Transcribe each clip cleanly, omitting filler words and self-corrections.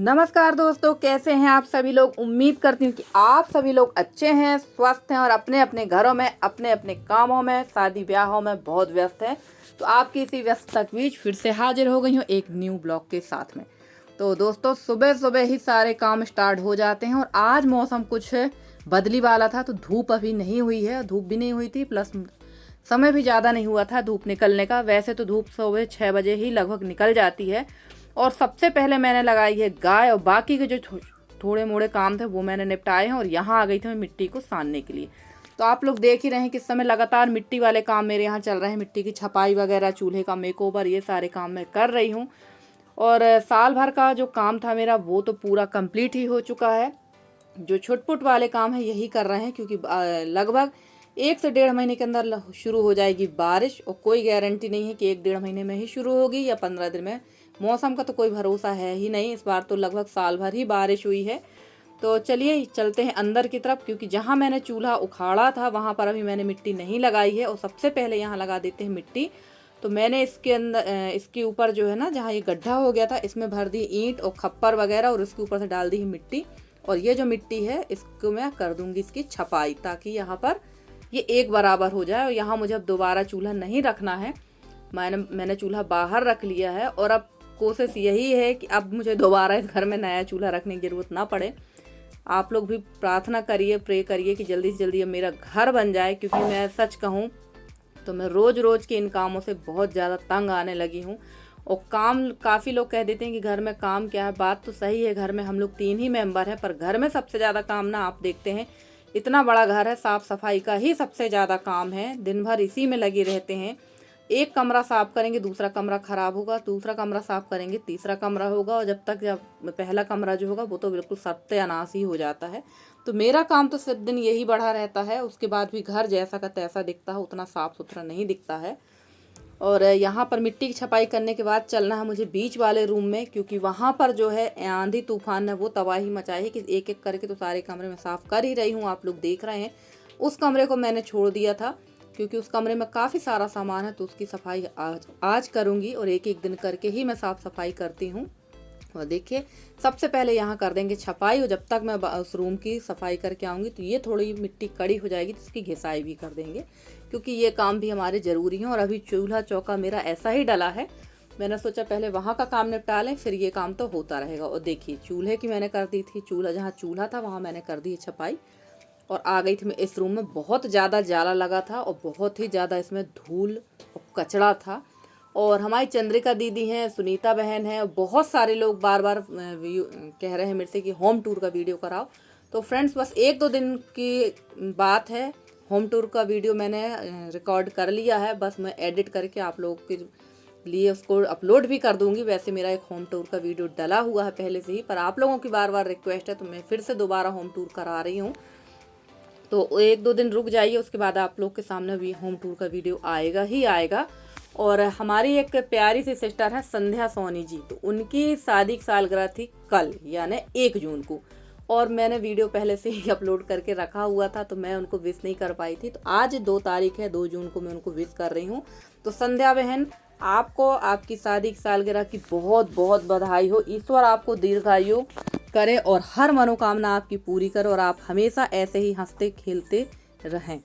नमस्कार दोस्तों, कैसे हैं आप सभी लोग। उम्मीद करती हूँ कि आप सभी लोग अच्छे हैं, स्वस्थ हैं और अपने अपने घरों में अपने अपने कामों में शादी ब्याहों में बहुत व्यस्त हैं। तो आपकी इसी व्यस्तता के बीच फिर से हाजिर हो गई हूँ एक न्यू ब्लॉग के साथ में। तो दोस्तों, सुबह सुबह ही सारे काम स्टार्ट हो जाते हैं और आज मौसम कुछ बदली वाला था, तो धूप अभी नहीं हुई है, धूप भी नहीं हुई थी, प्लस समय भी ज़्यादा नहीं हुआ था धूप निकलने का। वैसे तो धूप सुबह 6 बजे ही लगभग निकल जाती है। और सबसे पहले मैंने लगाई है गाय और बाकी के जो थोड़े मोड़े काम थे वो मैंने निपटाए हैं और यहाँ आ गई थी मैं मिट्टी को सानने के लिए। तो आप लोग देख ही रहे हैं कि इस समय लगातार मिट्टी वाले काम मेरे यहाँ चल रहे हैं। मिट्टी की छपाई वगैरह, चूल्हे का मेकओवर, ये सारे काम मैं कर रही हूँ। और साल भर का जो काम था मेरा वो तो पूरा कंप्लीट ही हो चुका है। जो छुटपुट वाले काम है यही कर रहे हैं, क्योंकि लगभग 1 से 1.5 महीने के अंदर शुरू हो जाएगी बारिश और कोई गारंटी नहीं है कि 1-1.5 महीने में ही शुरू होगी या 15 दिन में। मौसम का तो कोई भरोसा है ही नहीं। इस बार तो लगभग साल भर ही बारिश हुई है। तो चलिए चलते हैं अंदर की तरफ, क्योंकि जहाँ मैंने चूल्हा उखाड़ा था वहाँ पर अभी मैंने मिट्टी नहीं लगाई है और सबसे पहले यहाँ लगा देते हैं मिट्टी। तो मैंने इसके अंदर इसके ऊपर जो है ना, जहाँ ये गड्ढा हो गया था इसमें भर दी ईंट और खप्पर वगैरह और उसके ऊपर से डाल दी है मिट्टी। और ये जो मिट्टी है इसको मैं कर दूंगी इसकी छपाई, ताकि यहाँ पर ये एक बराबर हो जाए। और यहाँ मुझे अब दोबारा चूल्हा नहीं रखना है। मैंने चूल्हा बाहर रख लिया है और अब कोशिश यही है कि अब मुझे दोबारा इस घर में नया चूल्हा रखने की ज़रूरत ना पड़े। आप लोग भी प्रार्थना करिए, प्रे करिए कि जल्दी से जल्दी अब मेरा घर बन जाए, क्योंकि मैं सच कहूँ तो मैं रोज़ रोज़ के इन कामों से बहुत ज़्यादा तंग आने लगी हूँ। और काम, काफ़ी लोग कह देते हैं कि घर में काम क्या है। बात तो सही है, घर में हम लोग 3 ही मेंबर हैं, पर घर में सबसे ज़्यादा काम ना, आप देखते हैं इतना बड़ा घर है, साफ़ सफाई का ही सबसे ज़्यादा काम है। दिन भर इसी में लगे रहते हैं। एक कमरा साफ़ करेंगे दूसरा कमरा ख़राब होगा, दूसरा कमरा साफ़ करेंगे तीसरा कमरा होगा, और जब पहला कमरा जो होगा वो तो बिल्कुल सत्यानाश ही हो जाता है। तो मेरा काम तो सिर्फ दिन यही बढ़ा रहता है। उसके बाद भी घर जैसा का तैसा दिखता है, उतना साफ़ सुथरा नहीं दिखता है। और यहाँ पर मिट्टी की छपाई करने के बाद चलना है मुझे बीच वाले रूम में, क्योंकि वहाँ पर जो है आंधी तूफान ने वो तबाही मचाई है कि एक एक करके तो सारे कमरे में साफ़ कर ही रही हूँ। आप लोग देख रहे हैं उस कमरे को मैंने छोड़ दिया था, क्योंकि उस कमरे में काफ़ी सारा सामान है, तो उसकी सफाई आज करूँगी और एक एक दिन करके ही मैं साफ़ सफाई करती हूँ। और देखिए, सबसे पहले यहाँ कर देंगे छपाई, और जब तक मैं उस रूम की सफाई करके आऊँगी तो ये थोड़ी मिट्टी कड़ी हो जाएगी, तो इसकी घिसाई भी कर देंगे, क्योंकि ये काम भी हमारे ज़रूरी हैं। और अभी चूल्हा चौका मेरा ऐसा ही डला है, मैंने सोचा पहले वहाँ का काम निपटा लें, फिर ये काम तो होता रहेगा। और देखिए, चूल्हे की मैंने कर दी थी, जहाँ चूल्हा था वहाँ मैंने कर दी छपाई। और आ गई थी मैं इस रूम में। बहुत ज़्यादा जाला लगा था और बहुत ही ज़्यादा इसमें धूल और कचरा था। और हमारी चंद्रिका दीदी हैं, सुनीता बहन है, और बहुत सारे लोग बार बार कह रहे हैं मेरे से कि होम टूर का वीडियो कराओ। तो फ्रेंड्स, बस 1-2 दिन की बात है। होम टूर का वीडियो मैंने रिकॉर्ड कर लिया है, बस मैं एडिट करके आप लोगों के लिए उसको अपलोड भी कर दूंगी। वैसे मेरा एक होम टूर का वीडियो डला हुआ है पहले से ही, पर आप लोगों की बार बार रिक्वेस्ट है तो मैं फिर से दोबारा होम टूर करा रही हूँ। तो 1-2 दिन रुक जाइए, उसके बाद आप लोग के सामने भी होम टूर का वीडियो आएगा ही आएगा। और हमारी एक प्यारी सी सिस्टर है संध्या सोनी जी, तो उनकी शादी की सालगिरह थी कल, यानी 1 जून को। और मैंने वीडियो पहले से ही अपलोड करके रखा हुआ था, तो मैं उनको विश नहीं कर पाई थी। तो आज 2 तारीख है, 2 जून को मैं उनको विश कर रही हूँ। तो संध्या बहन, आपको आपकी शादी की सालगिरह की बहुत बहुत बधाई हो। ईश्वर आपको दीर्घायु करे और हर मनोकामना आपकी पूरी करे, और आप हमेशा ऐसे ही हंसते खेलते रहें।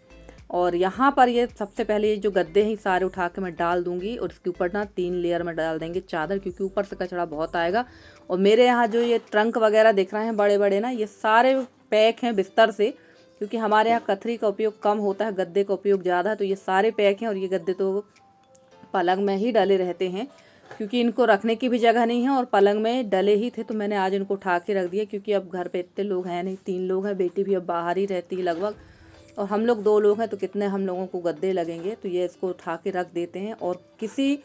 और यहाँ पर ये सबसे पहले ये जो गद्दे हैं सारे उठा के मैं डाल दूंगी, और इसके ऊपर ना 3 लेयर में डाल देंगे चादर, क्योंकि ऊपर से कचरा बहुत आएगा। और मेरे यहाँ जो ये ट्रंक वगैरह दिख रहे हैं बड़े बड़े ना, ये सारे पैक हैं बिस्तर से, क्योंकि हमारे यहाँ कथरी का उपयोग कम होता है, गद्दे का उपयोग ज़्यादा है। तो ये सारे पैक हैं, और ये गद्दे तो पलंग में ही डले रहते हैं, क्योंकि इनको रखने की भी जगह नहीं है और पलंग में डले ही थे। तो मैंने आज इनको उठा के रख दिया, क्योंकि अब घर पे इतने लोग हैं नहीं, 3 लोग हैं, बेटी भी अब बाहर ही रहती है लगभग, और हम लोग 2 लोग हैं, तो कितने हम लोगों को गद्दे लगेंगे। तो ये इसको उठा के रख देते हैं, और किसी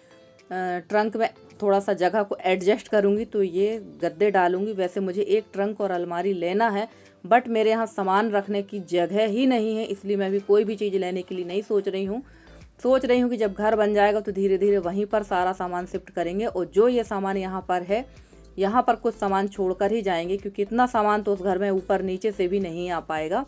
ट्रंक में थोड़ा सा जगह को एडजस्ट करूँगी तो ये गद्दे डालूँगी। वैसे मुझे एक ट्रंक और अलमारी लेना है, बट मेरे यहाँ सामान रखने की जगह ही नहीं है, इसलिए मैं भी कोई भी चीज़ लेने के लिए नहीं सोच रही हूँ कि जब घर बन जाएगा तो धीरे धीरे वहीं पर सारा सामान शिफ्ट करेंगे। और जो ये सामान यहाँ पर है, यहाँ पर कुछ सामान छोड़कर ही जाएंगे, क्योंकि इतना सामान तो उस घर में ऊपर नीचे से भी नहीं आ पाएगा।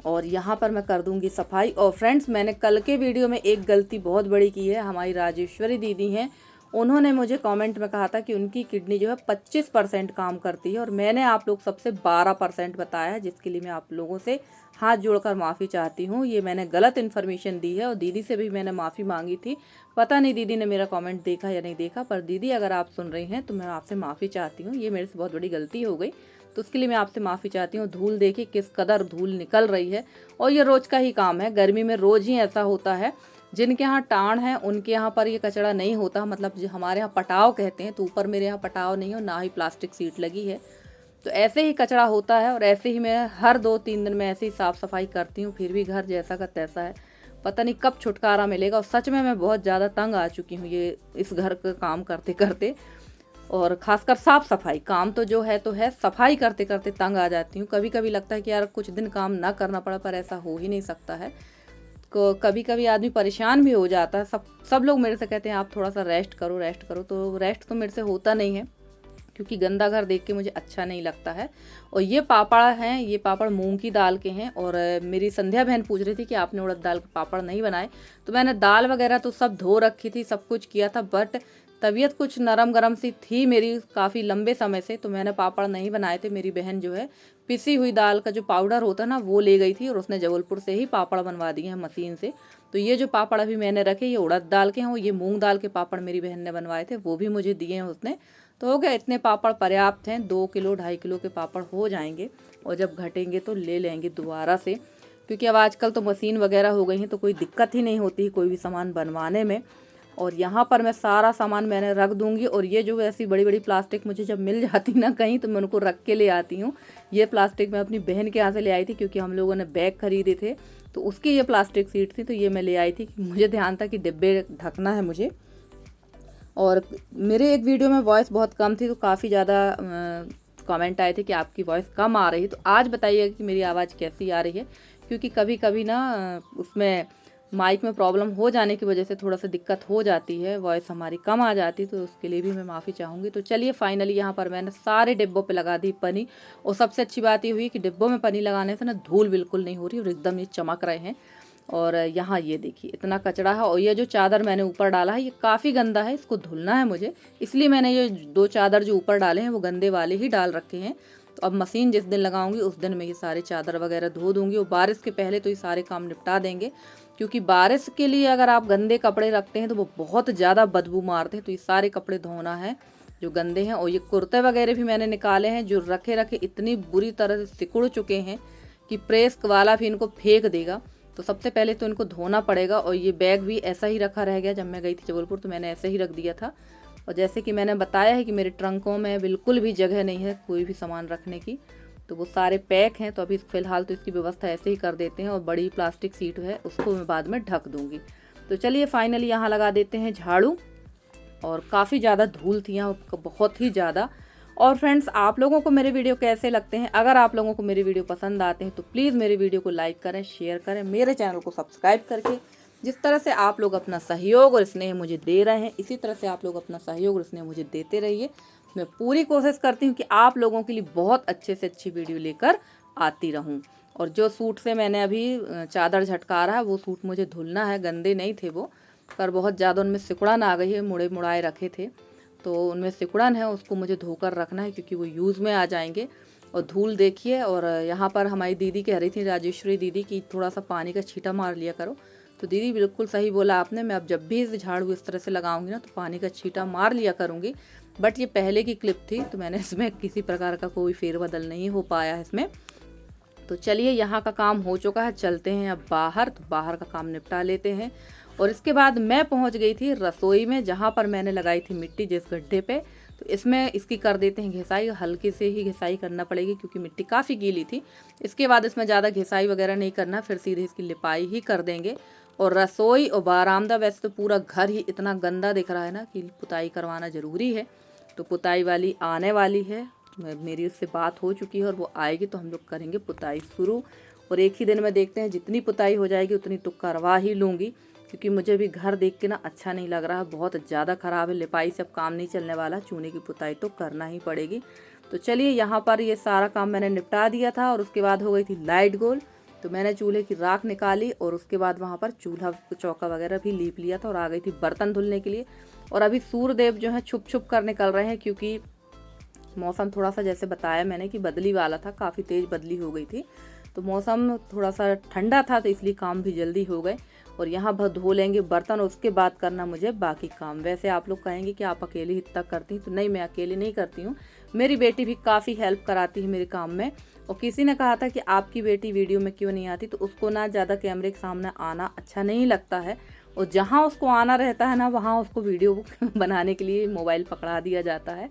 और यहाँ पर मैं कर दूंगी सफाई। और फ्रेंड्स, मैंने कल के वीडियो में एक गलती बहुत बड़ी की है। हमारी राजेश्वरी दीदी हैं, उन्होंने मुझे कमेंट में कहा था कि उनकी किडनी जो है 25% काम करती है और मैंने आप लोग सबसे 12% बताया है, जिसके लिए मैं आप लोगों से हाथ जोड़कर माफ़ी चाहती हूँ। ये मैंने गलत इन्फॉर्मेशन दी है और दीदी से भी मैंने माफ़ी मांगी थी। पता नहीं दीदी ने मेरा कमेंट देखा या नहीं देखा, पर दीदी अगर आप सुन रही हैं तो मैं आपसे माफ़ी चाहती हूँ। ये मेरे से बहुत बड़ी गलती हो गई, तो उसके लिए मैं आपसे माफ़ी चाहती हूँ। धूल देखिए किस कदर धूल निकल रही है, और ये रोज़ का ही काम है। गर्मी में रोज़ ही ऐसा होता है। जिनके यहाँ टाण है उनके यहाँ पर ये कचरा नहीं होता, मतलब जो हमारे यहाँ पटाव कहते हैं, तो ऊपर मेरे यहाँ पटाव नहीं है और ना ही प्लास्टिक सीट लगी है, तो ऐसे ही कचरा होता है। और ऐसे ही मैं हर 2-3 दिन में ऐसे ही साफ़ सफाई करती हूँ, फिर भी घर जैसा का तैसा है। पता नहीं कब छुटकारा मिलेगा। और सच में मैं बहुत ज़्यादा तंग आ चुकी हूँ ये इस घर का काम करते करते, और ख़ासकर साफ़ सफाई काम तो जो है तो है, सफाई करते करते तंग आ जाती हूँ। कभी कभी लगता है कि यार कुछ दिन काम ना करना पड़ा, पर ऐसा हो ही नहीं सकता है। कभी कभी आदमी परेशान भी हो जाता है। सब लोग मेरे से कहते हैं आप थोड़ा सा रेस्ट करो रेस्ट करो, तो रेस्ट तो मेरे से होता नहीं है, क्योंकि गंदा घर देख के मुझे अच्छा नहीं लगता है। और ये पापड़ हैं, ये पापड़ मूंग की दाल के हैं। और मेरी संध्या बहन पूछ रही थी कि आपने उड़द दाल के पापड़ नहीं बनाए, तो मैंने दाल वगैरह तो सब धो रखी थी, सब कुछ किया था, बट तबीयत कुछ नरम गरम सी थी मेरी काफ़ी लंबे समय से, तो मैंने पापड़ नहीं बनाए थे। मेरी बहन जो है पिसी हुई दाल का जो पाउडर होता है ना, वो ले गई थी और उसने जबलपुर से ही पापड़ बनवा दिए हैं मशीन से। तो ये जो पापड़ अभी मैंने रखे ये उड़द दाल के हैं, और ये मूंग दाल के पापड़ मेरी बहन ने बनवाए थे, वो भी मुझे दिए हैं उसने। तो हो गया, इतने पापड़ पर्याप्त हैं। 2 किलो 2.5 किलो के पापड़ हो जाएंगे, और जब घटेंगे तो ले लेंगे दोबारा से, क्योंकि अब आजकल तो मशीन वगैरह हो गई हैं, तो कोई दिक्कत ही नहीं होती कोई भी सामान बनवाने में। और यहाँ पर मैं सारा सामान मैंने रख दूँगी। और ये जो ऐसी बड़ी बड़ी प्लास्टिक मुझे जब मिल जाती ना कहीं, तो मैं उनको रख के ले आती हूँ। ये प्लास्टिक मैं अपनी बहन के यहाँ से ले आई थी, क्योंकि हम लोगों ने बैग खरीदे थे, तो उसकी ये प्लास्टिक सीट थी, तो ये मैं ले आई थी। मुझे ध्यान था कि डिब्बे ढकना है मुझे। और मेरे एक वीडियो में वॉइस बहुत कम थी, तो काफ़ी ज़्यादा कमेंट आए थे कि आपकी वॉइस कम आ रही है। तो आज बताइएगा कि मेरी आवाज़ कैसी आ रही है, क्योंकि कभी कभी ना उसमें माइक में प्रॉब्लम हो जाने की वजह से थोड़ा सा दिक्कत हो जाती है, वॉइस हमारी कम आ जाती, तो उसके लिए भी मैं माफ़ी चाहूँगी। तो चलिए फाइनली यहाँ पर मैंने सारे डिब्बों पे लगा दी पन्नी। और सबसे अच्छी बात ये हुई कि डिब्बों में पन्नी लगाने से ना धूल बिल्कुल नहीं हो रही और एकदम ये चमक रहे हैं। और यहाँ ये देखिए इतना कचरा है। और ये जो चादर मैंने ऊपर डाला है ये काफ़ी गंदा है, इसको धुलना है मुझे, इसलिए मैंने ये 2 चादर जो ऊपर डाले हैं वो गंदे वाले ही डाल रखे हैं। तो अब मशीन जिस दिन लगाऊंगी उस दिन मैं ये सारे चादर वगैरह धो दूंगी, और बारिश के पहले तो ये सारे काम निपटा देंगे, क्योंकि बारिश के लिए अगर आप गंदे कपड़े रखते हैं तो वो बहुत ज़्यादा बदबू मारते हैं। तो ये सारे कपड़े धोना है जो गंदे हैं। और ये कुर्ते वगैरह भी मैंने निकाले हैं, जो रखे रखे इतनी बुरी तरह से सिकुड़ चुके हैं कि प्रेस वाला भी इनको फेंक देगा। तो सबसे पहले तो इनको धोना पड़ेगा। और ये बैग भी ऐसा ही रखा रह गया, जब मैं गई थी जबलपुर तो मैंने ऐसे ही रख दिया था। और जैसे कि मैंने बताया है कि मेरे ट्रंकों में बिल्कुल भी जगह नहीं है कोई भी सामान रखने की, तो वो सारे पैक हैं। तो अभी फ़िलहाल तो इसकी व्यवस्था ऐसे ही कर देते हैं, और बड़ी प्लास्टिक सीट है उसको मैं बाद में ढक दूँगी। तो चलिए फाइनली यहाँ लगा देते हैं झाड़ू। और काफ़ी ज़्यादा धूल थी यहाँ, बहुत ही ज़्यादा। और फ्रेंड्स, आप लोगों को मेरे वीडियो कैसे लगते हैं? अगर आप लोगों को मेरे वीडियो पसंद आते हैं तो प्लीज़ मेरे वीडियो को लाइक करें, शेयर करें, मेरे चैनल को सब्सक्राइब करके। जिस तरह से आप लोग अपना सहयोग और स्नेह मुझे दे रहे हैं, इसी तरह से आप लोग अपना सहयोग और स्नेह मुझे देते रहिए। मैं पूरी कोशिश करती हूँ कि आप लोगों के लिए बहुत अच्छे से अच्छी वीडियो लेकर आती रहूँ। और जो सूट से मैंने अभी चादर झटका रहा है वो सूट मुझे धुलना है, गंदे नहीं थे वो, पर बहुत ज़्यादा उनमें सिकुड़न आ गई है, मुड़े मुड़ाए रखे थे तो उनमें सिकुड़न है, उसको मुझे धोकर रखना है, क्योंकि वो यूज़ में आ जाएंगे। और धूल देखिए। और यहाँ पर हमारी दीदी कह रही थी, राजेश्वरी दीदी, कि थोड़ा सा पानी का छींटा मार लिया करो। तो दीदी बिल्कुल सही बोला आपने, मैं अब जब भी इस झाड़ू इस तरह से लगाऊंगी ना तो पानी का छींटा मार लिया करूँगी। बट ये पहले की क्लिप थी, तो मैंने इसमें किसी प्रकार का कोई फेरबदल नहीं हो पाया है इसमें। तो चलिए यहाँ का काम हो चुका है, चलते हैं अब बाहर, तो बाहर का काम निपटा लेते हैं। और इसके बाद मैं पहुँच गई थी रसोई में, जहाँ पर मैंने लगाई थी मिट्टी जिस गड्ढे पे। तो इसमें इसकी कर देते हैं घिसाई, हल्की से ही घिसाई करना पड़ेगी क्योंकि मिट्टी काफ़ी गीली थी। इसके बाद इसमें ज़्यादा घिसाई वगैरह नहीं करना, फिर सीधे इसकी लिपाई ही कर देंगे। और रसोई और बरामदा, वैसे तो पूरा घर ही इतना गंदा दिख रहा है ना कि पुताई करवाना ज़रूरी है। तो पुताई वाली आने वाली है, मेरी उससे बात हो चुकी है, और वो आएगी तो हम लोग करेंगे पुताई शुरू। और एक ही दिन में देखते हैं, जितनी पुताई हो जाएगी उतनी तो करवा ही लूँगी, क्योंकि मुझे भी घर देख के ना अच्छा नहीं लग रहा है, बहुत ज़्यादा ख़राब है। लिपाई से अब काम नहीं चलने वाला, चूने की पुताई तो करना ही पड़ेगी। तो चलिए यहाँ पर ये सारा काम मैंने निपटा दिया था। और उसके बाद हो गई थी लाइट गोल, तो मैंने चूल्हे की राख निकाली और उसके बाद वहाँ पर चूल्हा चौका वगैरह भी लीप लिया था, और आ गई थी बर्तन धुलने के लिए। और अभी सूर्यदेव जो है छुप छुप कर निकल रहे हैं, क्योंकि मौसम थोड़ा सा जैसे बताया मैंने कि बदली वाला था, काफ़ी तेज़ बदली हो गई थी, तो मौसम थोड़ा सा ठंडा था, तो इसलिए काम भी जल्दी हो गए। और यहाँ भर धो लेंगे बर्तन, उसके बाद करना मुझे बाकी काम। वैसे आप लोग कहेंगे कि आप अकेले इतना करती हैं, तो नहीं, मैं अकेले नहीं करती हूँ, मेरी बेटी भी काफ़ी हेल्प कराती है मेरे काम में। और किसी ने कहा था कि आपकी बेटी वीडियो में क्यों नहीं आती, तो उसको ना ज़्यादा कैमरे के सामने आना अच्छा नहीं लगता है, और जहाँ उसको आना रहता है ना, वहाँ उसको वीडियो बनाने के लिए मोबाइल पकड़ा दिया जाता है।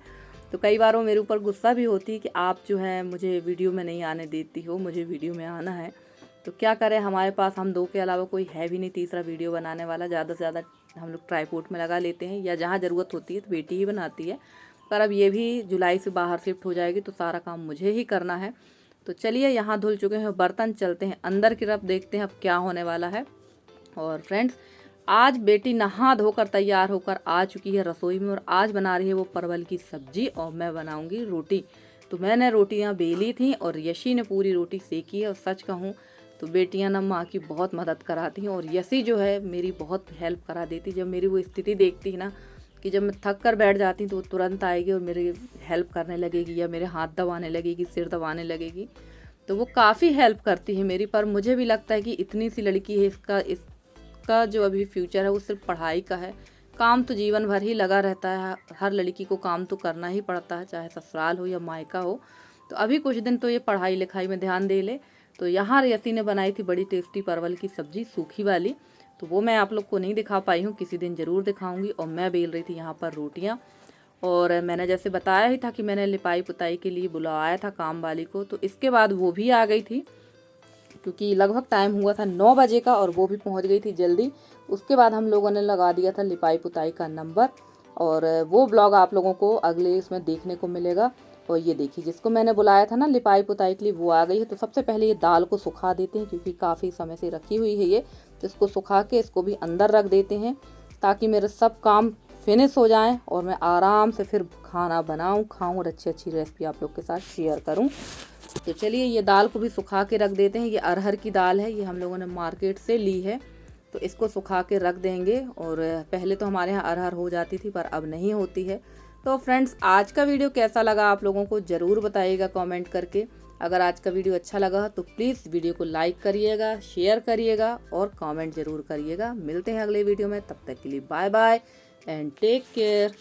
तो कई बार वो मेरे ऊपर गुस्सा भी होती है कि आप जो है मुझे वीडियो में नहीं आने देती हो, मुझे वीडियो में आना है। तो क्या करें, हमारे पास हम दो के अलावा कोई है भी नहीं तीसरा वीडियो बनाने वाला। ज़्यादा से ज़्यादा हम लोग ट्राईपोड में लगा लेते हैं, या जहाँ ज़रूरत होती है तो बेटी ही बनाती है। पर अब ये भी जुलाई से बाहर शिफ्ट हो जाएगी, तो सारा काम मुझे ही करना है। तो चलिए, यहाँ धुल चुके हैं बर्तन, चलते हैं अंदर की तरफ, देखते हैं अब क्या होने वाला है। और फ्रेंड्स, आज बेटी नहा धोकर तैयार होकर आ चुकी है रसोई में, और आज बना रही है वो परवल की सब्जी, और मैं बनाऊंगी रोटी। तो मैंने रोटियां बेली थी और यशी ने पूरी रोटी सेकी है। और सच कहूँ तो बेटियां ना माँ की बहुत मदद कराती हैं, और यशी जो है मेरी बहुत हेल्प करा देती। जब मेरी वो स्थिति देखती है ना कि जब मैं थक कर बैठ जाती हूँ, तो वो तुरंत आएगी और मेरी हेल्प करने लगेगी, या मेरे हाथ दबाने लगेगी, सिर दबाने लगेगी। तो वो काफ़ी हेल्प करती है मेरी। पर मुझे भी लगता है कि इतनी सी लड़की है, इसका जो अभी फ्यूचर है वो सिर्फ पढ़ाई का है। काम तो जीवन भर ही लगा रहता है, हर लड़की को काम तो करना ही पड़ता है, चाहे ससुराल हो या मायका हो। तो अभी कुछ दिन तो ये पढ़ाई लिखाई में ध्यान दे ले। तो यहाँ यसी ने बनाई थी बड़ी टेस्टी परवल की सब्जी, सूखी वाली। तो वो मैं आप लोग को नहीं दिखा पाई हूँ, किसी दिन ज़रूर दिखाऊंगी। और मैं बेल रही थी यहाँ पर रोटियाँ। और मैंने जैसे बताया ही था कि मैंने लिपाई पुताई के लिए बुलाया था काम वाली को, तो इसके बाद वो भी आ गई थी, क्योंकि लगभग टाइम हुआ था 9 बजे का, और वो भी पहुंच गई थी जल्दी। उसके बाद हम लोगों ने लगा दिया था लिपाई पुताई का नंबर, और वो ब्लॉग आप लोगों को अगले इसमें देखने को मिलेगा। और ये देखिए, जिसको मैंने बुलाया था ना लिपाई पुताई के लिए, वो आ गई है। तो सबसे पहले ये दाल को सुखा देते हैं, क्योंकि काफ़ी समय से रखी हुई है ये। तो इसको सुखा के इसको भी अंदर रख देते हैं, ताकि मेरे सब काम फिनिश हो जाएं और मैं आराम से फिर खाना बनाऊं, खाऊं, और अच्छी अच्छी रेसिपी आप लोग के साथ शेयर करूं। तो चलिए, ये दाल को भी सुखा के रख देते हैं। ये अरहर की दाल है, ये हम लोगों ने मार्केट से ली है। तो इसको सुखा के रख देंगे। और पहले तो हमारे यहाँ अरहर हो जाती थी, पर अब नहीं होती है। तो फ्रेंड्स, आज का वीडियो कैसा लगा आप लोगों को ज़रूर बताइएगा कमेंट करके। अगर आज का वीडियो अच्छा लगा तो प्लीज़ वीडियो को लाइक करिएगा, शेयर करिएगा, और कमेंट ज़रूर करिएगा। मिलते हैं अगले वीडियो में, तब तक के लिए bye bye and take care.